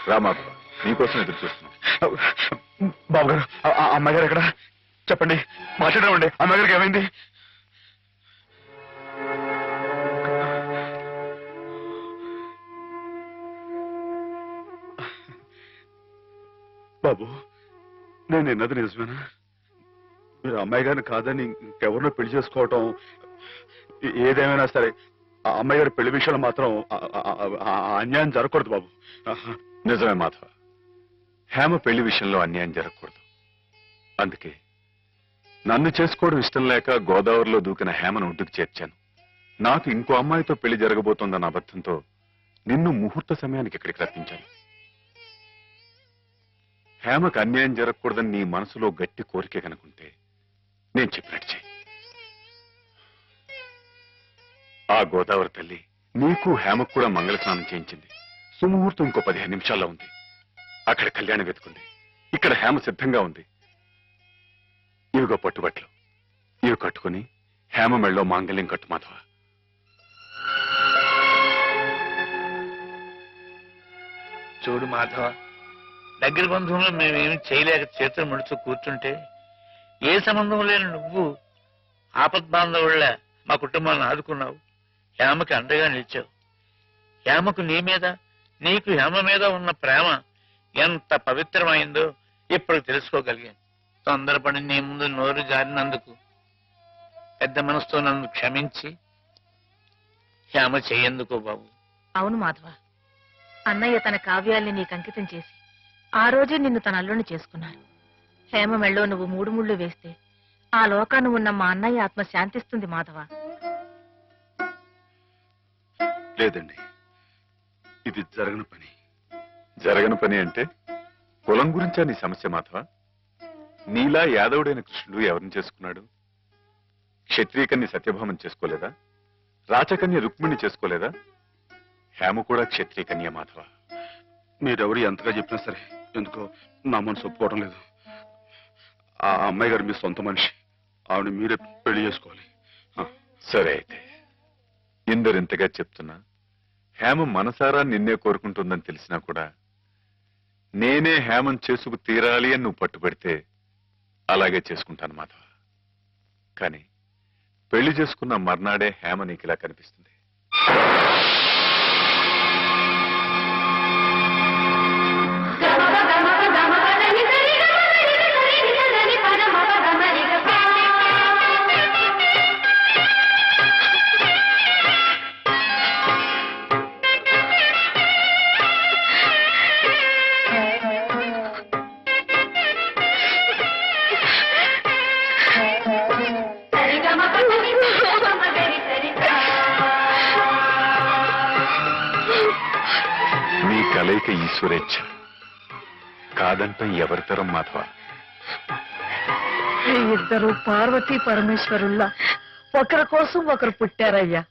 రామా, నీకోసం ఎదురు చూస్తున్నాం. బాబు గారు, అమ్మాయి గారు ఎక్కడ చెప్పండి, మాట్లాడమండి. అమ్మాయి గారికి ఏమైంది? బాబు, నేను నిన్నది నిజమేనా? మీరు అమ్మాయి గారిని కాదని ఇంకెవరినో పెళ్లి చేసుకోవటం, ఏదేమైనా సరే ఆ అమ్మాయి గారి పెళ్లి విషయంలో మాత్రం అన్యాయం జరగకూడదు బాబు. నిజమే మాధవ, హేమ పెళ్లి విషయంలో అన్యాయం జరగకూడదు. అందుకే నన్ను చేసుకోవడం ఇష్టం లేక గోదావరిలో దూకిన హేమను ఒడ్డుకు చేర్చాను. నాకు ఇంకో అమ్మాయితో పెళ్లి జరగబోతోందన్న అబద్ధంతో నిన్ను ముహూర్త సమయానికి ఇక్కడికి రప్పించాను. హేమకు అన్యాయం జరగకూడదని నీ మనసులో గట్టి కోరికే కనుకుంటే నేను చెప్పినట్టు చెయ్యి. ఆ గోదావరి తల్లి నీకు హేమకు కూడా మంగళ స్నానం చేయించింది. సుముహూర్తం ఇంకో 15 నిమిషాల్లో ఉంది. అక్కడ కళ్యాణం వెతుకుంది, ఇక్కడ హేమ సిద్ధంగా ఉంది. ఇవిగో పట్టుబట్లు, ఇవి కట్టుకుని హేమ మెళ్ళలో మాంగళ్యం కట్టు మాధవ. చూడు మాధవ, దగ్గర బంధువులు మేమేమి చేయలేక చేతులు ముడుచు కూర్చుంటే ఏ సంబంధం లేని నువ్వు ఆపద్బాంధవుళ్ళ మా కుటుంబాన్ని ఆదుకున్నావు. హేమకి అండగా నిలిచావు. హేమకు నీ మీద, నీకు హేమ మీద ఉన్న ప్రేమ ఎంత పవిత్రమైందో ఇప్పుడు తెలుసుకోగలిగాను. తొందరపడి నీ ముందు నోరు జారినందుకు పెద్ద మనసుతో నన్ను క్షమించి హేమ చెయ్యేందుకో బాబు. అవును మాధవ, అన్నయ్య తన కావ్యాల్ని నీకు అంకితం చేసి ఆ రోజే నిన్ను తన అల్లుని చేసుకున్నారు. హేమ మెళ్ళో నువ్వు 3 ముళ్ళు వేస్తే ఆ లోకాన్ని ఉన్న మా అన్నయ్య ఆత్మ శాంతిస్తుంది మాధవ. లేదండి, ఇది జరగని పని. జరగని పని అంటే కులం గురించా నీ సమస్య మాధవ? నీలా యాదవుడైన కృష్ణుడు ఎవరిని చేసుకున్నాడు? క్షత్రియకన్య సత్యభామని చేసుకోలేదా? రాచకన్య రుక్మిణి చేసుకోలేదా? హేమ కూడా క్షత్రియకన్య మాధవ. మీరెవరు ఎంతగా చెప్పినా సరే ఎందుకో నా మనసు ఒప్పుకోవడం లేదు. ఆ అమ్మాయి గారు మీ సొంత మనిషి, ఆవిడ మీరే పెళ్లి చేసుకోవాలి. సరే అయితే, ఇందరింతగా చెప్తున్నా హేమ మనసారా నిన్నే కోరుకుంటుందని తెలిసినా కూడా నేనే హేమం చేసుకు తీరాలి అని నువ్వు పట్టుబడితే అలాగే చేసుకుంటాను మాధవ. కానీ పెళ్లి చేసుకున్న మర్నాడే హేమ నీకు ఇలా కనిపిస్తుంది. నీ కలయిక ఈశ్వరేచ్ఛ, కాదంటం ఎవరితరం మాధవ? ఇద్దరు పార్వతీ పరమేశ్వరుల్లా ఒకరి కోసం ఒకరు పుట్టారయ్యా.